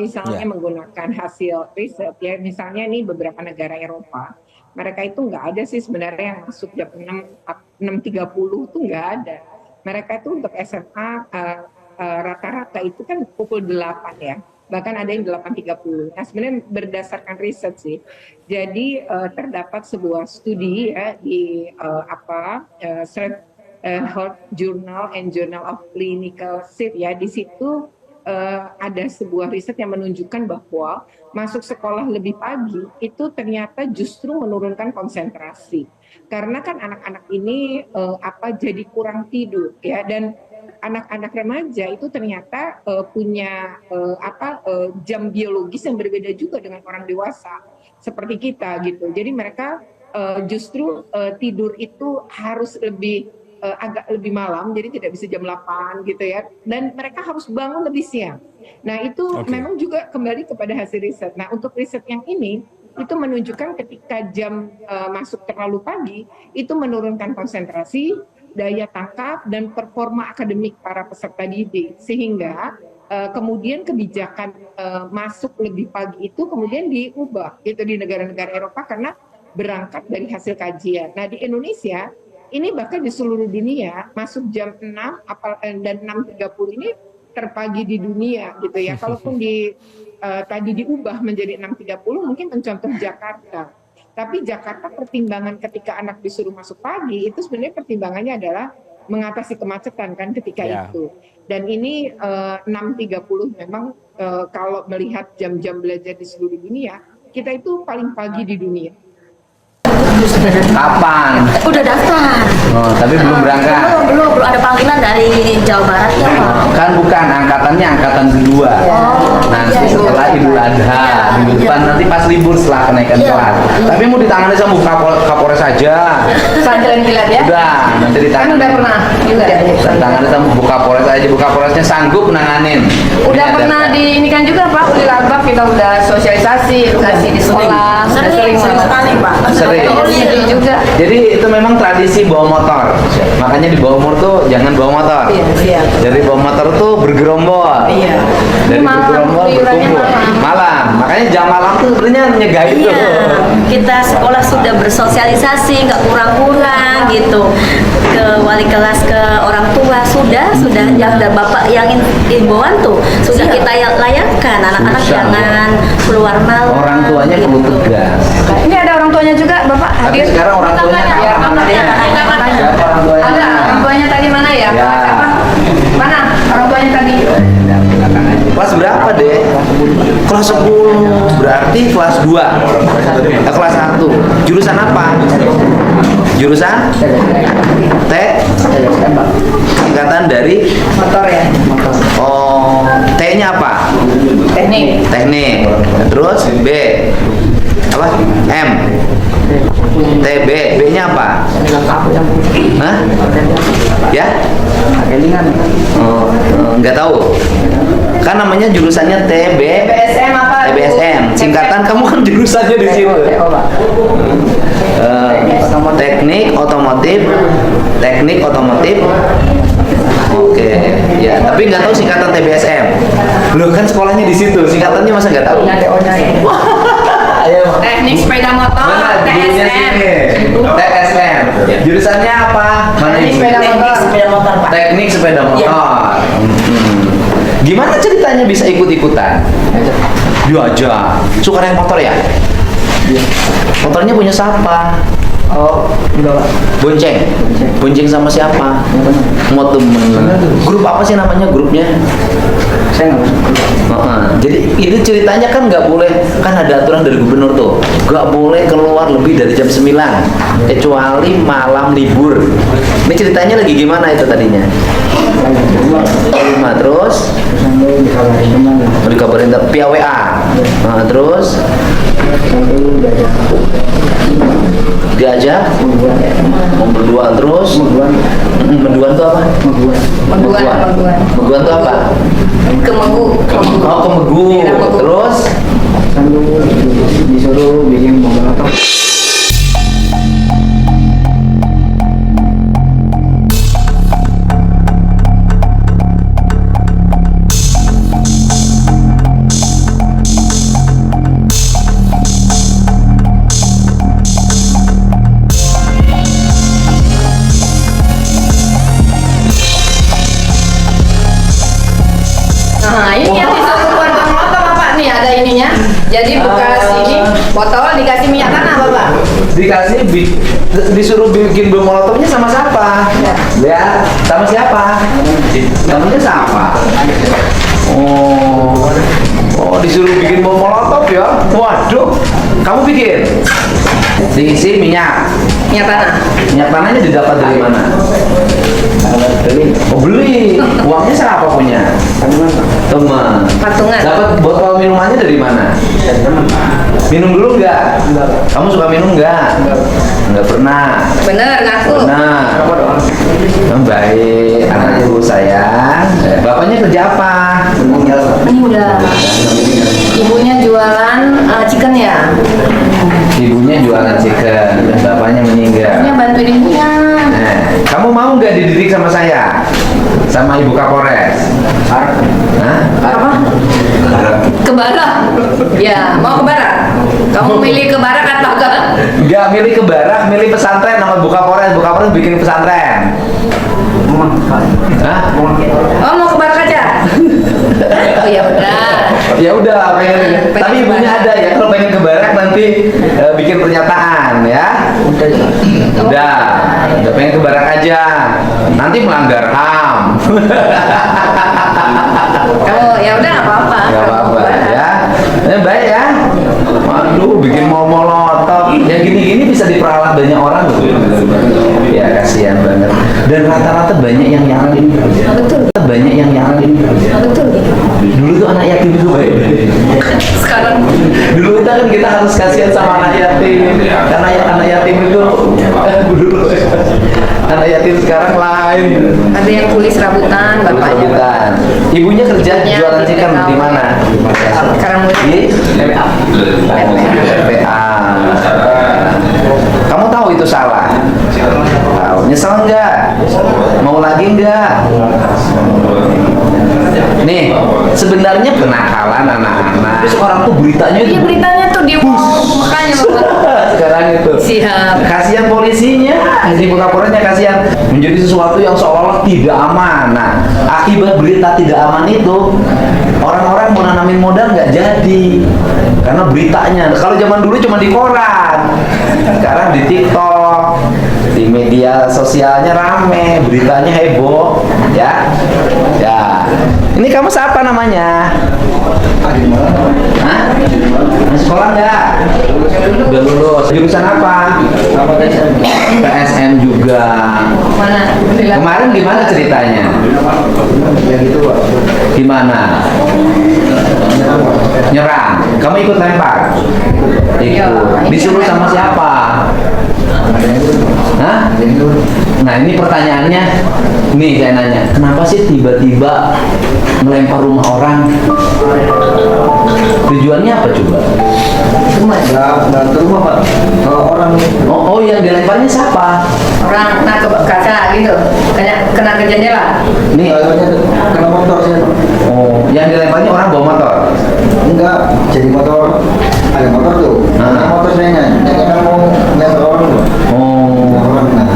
misalnya menggunakan hasil riset ya, misalnya nih beberapa negara Eropa, mereka itu nggak ada sih sebenarnya yang masuk jam 6.30 tuh nggak ada. Mereka itu untuk SMA rata-rata itu kan pukul 8 ya, bahkan ada yang 8.30. Nah sebenarnya berdasarkan riset sih, jadi terdapat sebuah studi ya di Health Journal and Journal of Clinical Shift ya, di situ ada sebuah riset yang menunjukkan bahwa masuk sekolah lebih pagi itu ternyata justru menurunkan konsentrasi, karena kan anak-anak ini jadi kurang tidur ya, dan anak-anak remaja itu ternyata punya jam biologis yang berbeda juga dengan orang dewasa seperti kita gitu. Jadi mereka justru tidur itu harus agak lebih malam, jadi tidak bisa jam 8 gitu ya, dan mereka harus bangun lebih siang. Nah itu memang juga kembali kepada hasil riset. Nah untuk riset yang ini itu menunjukkan ketika jam masuk terlalu pagi itu menurunkan konsentrasi, daya tangkap, dan performa akademik para peserta didik, sehingga kemudian kebijakan masuk lebih pagi itu kemudian diubah gitu di negara-negara Eropa karena berangkat dari hasil kajian. Nah di Indonesia ini bahkan di seluruh dunia masuk jam 6 dan 6.30 ini terpagi di dunia gitu ya. Kalaupun tadi diubah menjadi 6.30 mungkin mencontoh Jakarta. Tapi Jakarta pertimbangan ketika anak disuruh masuk pagi itu sebenarnya pertimbangannya adalah mengatasi kemacetan kan ketika itu. Dan ini 6.30 memang kalau melihat jam-jam belajar di seluruh dunia, kita itu paling pagi di dunia. Kapan? Udah daftar. Oh, tapi belum berangkat. Belum ada panggilan dari Jawa Barat ya, Pak. Kan bukan, angkatannya angkatan kedua. Nanti setelah Idul Adha, minggu depan nanti pas libur setelah kenaikan kelas. Tapi mau ditangani sama Kapolres saja. Pesantren Kilat ya? Udah, nanti ditangani. Kan udah pernah juga. Ditangani sama Bu Kapolres aja, Bu Kapolresnya sanggup nanganin. Udah pernah di ini kan juga Pak, Ulil Albab kita udah sosialisasi, edukasi di sekolah. Sering sekali, Pak. Sering. Juga. Jadi itu memang tradisi bawa motor. Makanya di bawah umur tuh jangan bawa motor. Iya. Jadi bawa motor tuh bergerombol. Iya. Dari Malam, bergerombol berkumpul. Malam. Makanya jam malam tuh sebenarnya nyegain tuh. Kita sekolah sudah bersosialisasi, nggak kurang-kurang gitu. Ke wali kelas, ke orang tua sudah yang ada bapak yang imbauan tuh sudah kita layangkan, anak-anak jangan keluar malam. Orang tuanya perlu gitu. tegas. Ini ada orang tuanya juga Bapak Tapi hadir. sekarang orang tuanya Ya, siapa orang tuanya? ada orang tuanya tadi mana ya? Ya. Siapa? Mana orang tuanya tadi? Kelas berapa deh? Kelas 10. Berarti kelas 2. Kelas 1. Jurusan apa? Jurusan? Singkatan dari Motor ya. Oh, T-nya apa? Teknik. Teknik. Terus B. Apa? M. TB. B-nya apa? Hah? Ya? Oh, nggak tahu. Kan namanya jurusannya TB. TBSM apa? TBSM. Singkatan kamu kan jurusannya di situ. Teknik otomotif. Teknik otomotif. Oke, ya. Tapi nggak tahu singkatan TBSM. Loh kan sekolahnya di situ. Singkatannya masa nggak tahu? Ada O-nya ya. Ayo. Teknik sepeda motor, Benar, jurusannya TSM. sini. TSM. Jurusannya apa? Mana Teknik ibu? sepeda motor. Pak. Teknik sepeda motor. Gimana ceritanya bisa ikut-ikutan? Diajak. Suka naik motor ya? Motornya punya siapa? Oh, enggak Pak. Bonceng. Bonceng sama siapa? Mau temen. Grup apa sih namanya grupnya? Saya nggak masuk. Jadi itu ceritanya kan nggak boleh, kan ada aturan dari gubernur tuh, nggak boleh keluar lebih dari jam 9 kecuali malam libur. Ini ceritanya lagi gimana itu tadinya? Lima terus Sampai dikabarin teman. dikabarin via WA. Nah, terus diajak mau berdua terus. Menduan tuh apa? Menduan tuh apa? Kemegu. Oh, kemegu. Terus Sambil disuruh bikin mobil motor. ininya. Jadi buka sini botol dikasih minyak tanah Bapak. Disuruh bikin bom molotofnya sama siapa? Ya, sama siapa? Namanya siapa? Oh, disuruh bikin bom molotov ya? Waduh, kamu bikin? Diisi minyak. Minyak tanah. Minyak tanahnya didapat dari mana? Oh, beli. Uangnya siapa punya? Teman. Patungan. Dapat botol minumannya dari mana? Minum dulu nggak? Kamu suka minum nggak? Nggak pernah. Bener ngaku. Pernah. Baik, anakku sayang. Bapaknya kerja apa? Udah. Ibunya jualan chicken ya. Ibunya jualan chicken dan bapaknya meninggal. Ibunya bantuin ibunya. Nah, kamu mau nggak dididik sama saya? Sama Ibu Kapolres? Hah? Apa? Ke barak. Ya, mau ke barak. Kamu milih ke barak atau ke? Nggak milih ke barak, milih pesantren sama Bu Kapolres. Bu Kapolres bikin pesantren. Hah? Oh, mau ke barak aja. Oh ya udah. Ya udah, pengen. Tapi ibunya ada ya. Kalau pengen ke barak nanti bikin pernyataan ya. Udah pengen ke barak aja. Nanti melanggar HAM. Oh ya udah nggak apa-apa. Nggak apa-apa ya. Baik ya. Waduh, bikin molotov. Ya gini-gini bisa diperalat banyak orang loh. Ya kasihan banget. Dan rata-rata banyak yang yatim. Betul. Banyak yang yatim. Betul. Dulu tuh anak yatim itu baik. Sekarang Dulu kita harus kasihan sama anak yatim. Karena anak yatim itu dulu anak yatim sekarang lain. ada yang kulis rabutan bapaknya. Rabutan. Ibunya kerja Ibunya jualan di chicken TKW. di mana? Sekarang Di PPA. Kamu tahu itu salah? Tahu. Nyesel nggak? Mau lagi nggak? Nih, sebenarnya kenakalan anak-anak. Terus orang tuh beritanya Iya beritanya tuh di makanya Bapak. sekarang itu. Siap. Kasihan polisinya, si Kapolresnya kasihan. Menjadi sesuatu yang seolah-olah tidak aman. Nah, akibat berita tidak aman itu, orang-orang mau nanamin modal nggak jadi. Karena beritanya, kalau zaman dulu cuma di koran, sekarang di TikTok, di media sosialnya rame, beritanya heboh, ya. Ya, ini kamu siapa namanya? Hah? Masih sekolah nggak? Udah lulus. Jurusan apa? PSM juga. Mana? Kemarin gimana ceritanya? Gimana? Nyerang. Kamu ikut lempar? Ikut. Disuruh sama siapa? Hah? Nah ini pertanyaannya. Nih saya nanya, kenapa sih tiba-tiba melempar rumah orang? Tujuannya apa coba? Bantu rumah Pak. Kalau orang Oh yang dilemparnya siapa? Orang kena ke kaca gitu, kena ke jendela. Nih, kena motor saya. oh, yang dilemparnya orang bawa motor. Enggak, jadi motor ada motor tuh. Ada motor saya kan mau lempar orang tuh. Oh, Orang nah.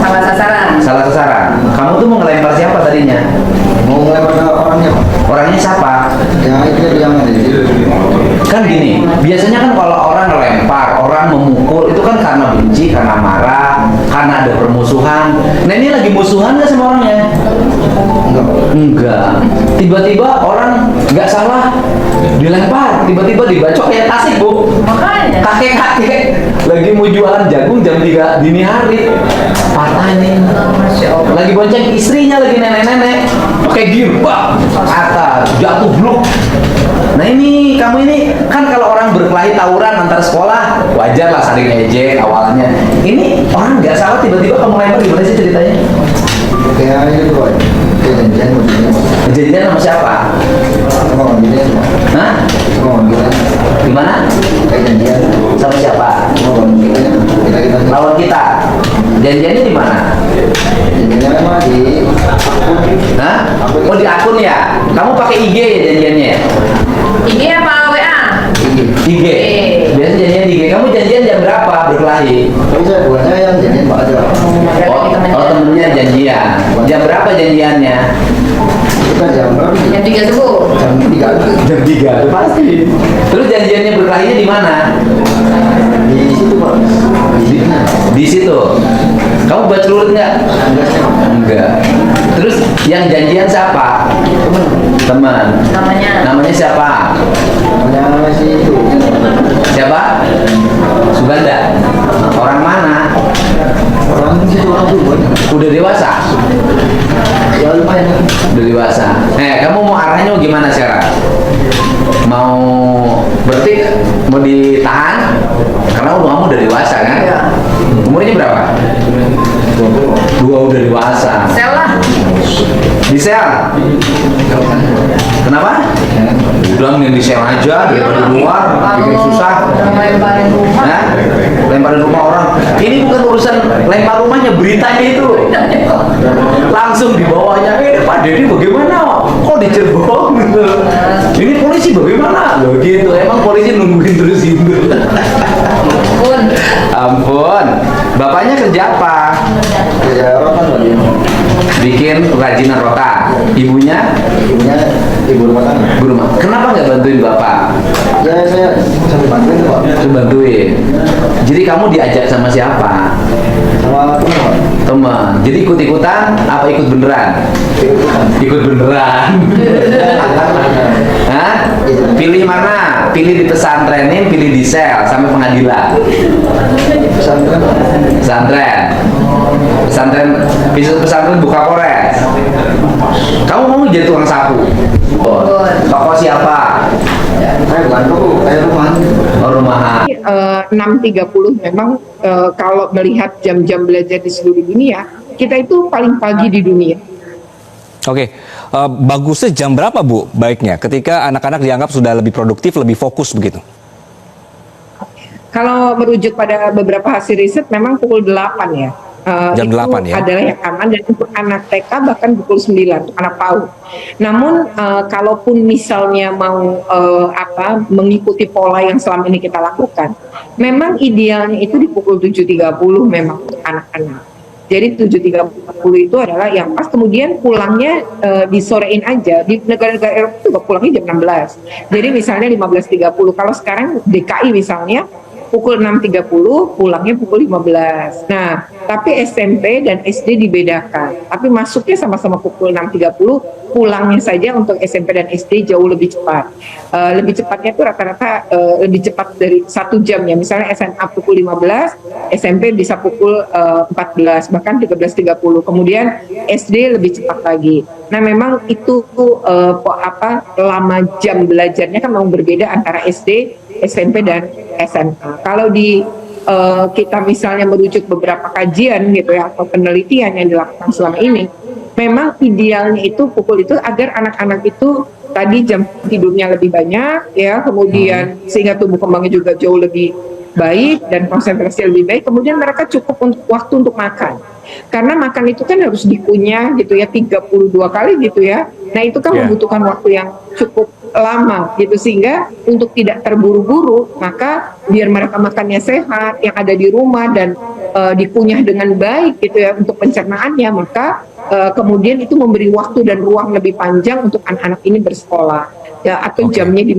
Salah sasaran. salah sasaran. Kamu tuh mau ngelempar siapa tadinya? Mau lempar ke orangnya Pak. Orangnya siapa? Ya itu yang ada. Kan gini, biasanya kan kalau orang ngelempar, orang memukul itu kan karena benci, karena marah, karena ada permusuhan. Nah ini lagi musuhan nggak sama orangnya? Enggak. Tiba-tiba orang nggak salah dilempar, tiba-tiba dibacok kayak tasik bu. Makanya. Kakek-kakek lagi mau jualan jagung jam 3 dini hari, patah nih. Masya Allah. Lagi bonceng istrinya, lagi nenek-nenek pakai girba atas jatuh bluk. Nah ini kamu ini kan kalau orang berkelahi tawuran antar sekolah wajar lah saling ejek awalnya. Ini orang nggak salah tiba-tiba kamu lempar, gimana sih ceritanya? Kayak itu Pak. Kayak janjian begini. Kejadian sama siapa? Mau gitu ya. Hah? Mau gitu. Gimana? Kayak janjian. Sama siapa? Mau gitu ya. Kita Lawan kita. Janjiannya di mana? janjiannya memang di Hah? Oh di akun ya? Kamu pakai IG ya janjiannya? IG apa WA? IG. Biasa janjian di IG. Kamu janjian jam berapa berkelahi? Tapi saya buatnya yang janjian Pak aja. Oh temennya janjian. Jam berapa janjiannya? Kita jam berapa? Jam 3 subuh. Jam 3 itu pasti. Terus janjiannya berkelahinya di mana? Di situ Pak. Di situ. Kamu buat celurit nggak? Enggak. Terus yang janjian siapa? Teman. Namanya siapa? Namanya si itu. Siapa? Suganda. Orang mana? Orang situ orang tuh. Udah dewasa? Ya lumayan. Udah dewasa. Kamu mau arahnya gimana sekarang? Mau berarti mau ditahan? Karena kamu udah dewasa kan? Iya. Umurnya berapa? 2 udah dewasa. Sel lah. Di sel? Kenapa? Udah mending di sel aja daripada di luar, bikin susah. Udah lemparin rumah. Nah, lemparin rumah orang. Ini bukan urusan lempar rumahnya, beritanya itu. Langsung dibawanya, Pak Deddy bagaimana? Kok di Cirebon? Ini polisi bagaimana? Loh gitu, emang polisi nungguin terus gitu. Pun. Ampun. Bapaknya kerja apa? Ya orang kan dia. Bikin kerajinan rotan. Ibunya? Ibunya ibu rumah tangga. Ibu rumah. Kenapa nggak bantuin bapak? Ya saya sambil bantuin Pak. Coba bantuin. Jadi kamu diajak sama siapa? Sama teman Pak. Teman. Jadi ikut-ikutan apa ikut beneran? Ikut beneran. Hah? Pilih mana? Pilih di pesantrenin, pilih di sel sampai pengadilan. Pesantren Pak. Pesantren. Pesantren buka Polres. Kamu mau jadi tukang sapu? Toko siapa? Saya bukan toko, saya rumah. Oh, rumahan. 6.30 memang kalau melihat jam-jam belajar di seluruh dunia, kita itu paling pagi di dunia. Oke, bagusnya jam berapa Bu baiknya ketika anak-anak dianggap sudah lebih produktif, lebih fokus begitu? Kalau merujuk pada beberapa hasil riset memang pukul 8 ya. Jam itu 8 ya? adalah yang aman, dan untuk anak TK bahkan pukul 9 untuk anak PAUD. Namun kalaupun misalnya mau mengikuti pola yang selama ini kita lakukan, memang idealnya itu di pukul 7.30 memang untuk anak-anak. Jadi 7.30 itu adalah yang pas, kemudian pulangnya disorein aja. Di negara-negara Eropa juga pulangnya jam 16. Jadi misalnya 15.30. Kalau sekarang DKI misalnya pukul 6.30, pulangnya pukul 15. Nah, tapi SMP dan SD dibedakan. Tapi masuknya sama-sama pukul 6.30, pulangnya saja untuk SMP dan SD jauh lebih cepat. Lebih cepatnya itu rata-rata lebih cepat dari 1 jam ya. Misalnya SMA pukul 15, SMP bisa pukul 14, bahkan 13.30. Kemudian SD lebih cepat lagi. Nah, memang itu lama jam belajarnya kan memang berbeda antara SD, SMP dan SMA. Kalau di kita misalnya merujuk beberapa kajian gitu ya atau penelitian yang dilakukan selama ini, memang idealnya itu pukul itu agar anak-anak itu tadi jam tidurnya lebih banyak ya, kemudian sehingga tumbuh kembangnya juga jauh lebih baik dan konsentrasi lebih baik, kemudian mereka cukup untuk waktu untuk makan. Karena makan itu kan harus dikunyah gitu ya 32 kali gitu ya. Nah, itu kan membutuhkan waktu yang cukup lama gitu, sehingga untuk tidak terburu-buru maka biar mereka makannya sehat yang ada di rumah dan dikunyah dengan baik gitu ya untuk pencernaannya, maka kemudian itu memberi waktu dan ruang lebih panjang untuk anak-anak ini bersekolah ya, atau jamnya di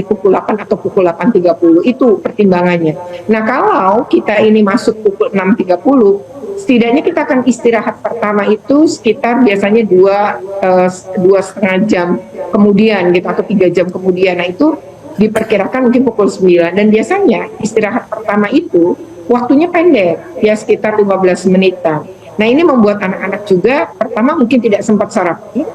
pukul 8 atau pukul 8.30 itu pertimbangannya. Nah, kalau kita ini masuk pukul 6.30, setidaknya kita akan istirahat pertama itu sekitar biasanya 2,5 jam kemudian gitu, atau 3 jam kemudian. Nah, itu diperkirakan mungkin pukul 9, dan biasanya istirahat pertama itu waktunya pendek ya, sekitar 15 menitan. Nah, ini membuat anak-anak juga pertama mungkin tidak sempat sarapan,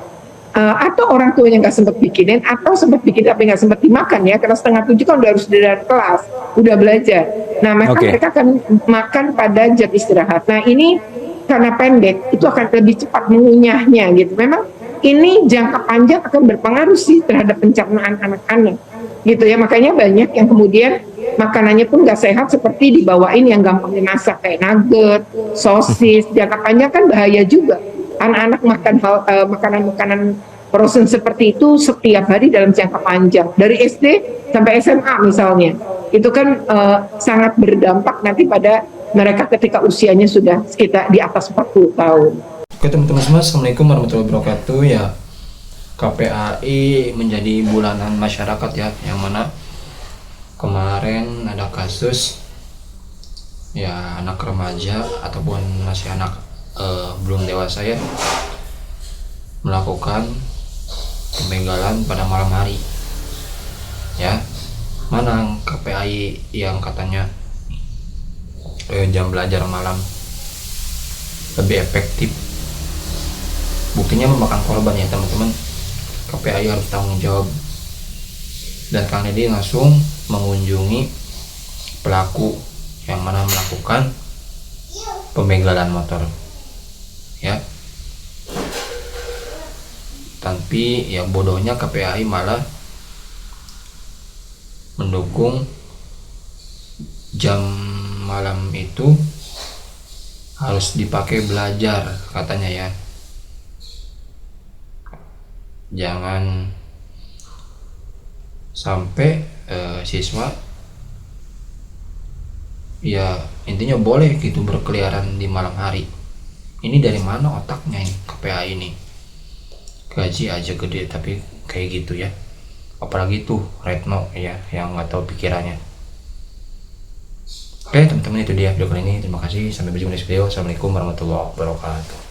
atau orang tuanya nggak sempat bikinin, atau sempat bikin tapi nggak sempat dimakan ya, karena 6:30 kan udah harus di dalam kelas, udah belajar. Nah, maka mereka akan makan pada jam istirahat. Nah, ini karena pendek itu akan lebih cepat mengunyahnya gitu. Memang ini jangka panjang akan berpengaruh sih terhadap pencernaan anak-anak gitu ya. Makanya banyak yang kemudian makanannya pun nggak sehat, seperti dibawain yang gampang dimasak kayak nugget, sosis. Jangka panjang kan bahaya juga. Anak-anak makan makanan-makanan frozen seperti itu setiap hari dalam jangka panjang, dari SD sampai SMA misalnya, itu kan sangat berdampak nanti pada mereka ketika usianya sudah sekitar di atas 40 tahun. Oke teman-teman semua, Assalamualaikum warahmatullahi wabarakatuh. Ya, KPAI menjadi bulanan masyarakat ya, yang mana kemarin ada kasus ya anak remaja ataupun masih anak belum dewasa ya melakukan pembegalan pada malam hari ya. Mana KPAI yang katanya jam belajar malam lebih efektif, buktinya memakan korban ya teman-teman. KPAI harus tanggung jawab. Dan Kang Deddy langsung mengunjungi pelaku yang mana melakukan pembegalan motor ya. Tapi ya bodohnya KPAI malah mendukung jam malam itu harus dipakai belajar katanya ya. Jangan sampai siswa ya intinya boleh gitu berkeliaran di malam hari. Ini dari mana otaknya ini KPAI ini? Gaji aja gede tapi kayak gitu ya. Apalagi tuh Retno ya yang nggak tahu pikirannya. Oke teman-teman, itu dia video kali ini. Terima kasih, sampai berjumpa di video. Assalamualaikum warahmatullahi wabarakatuh.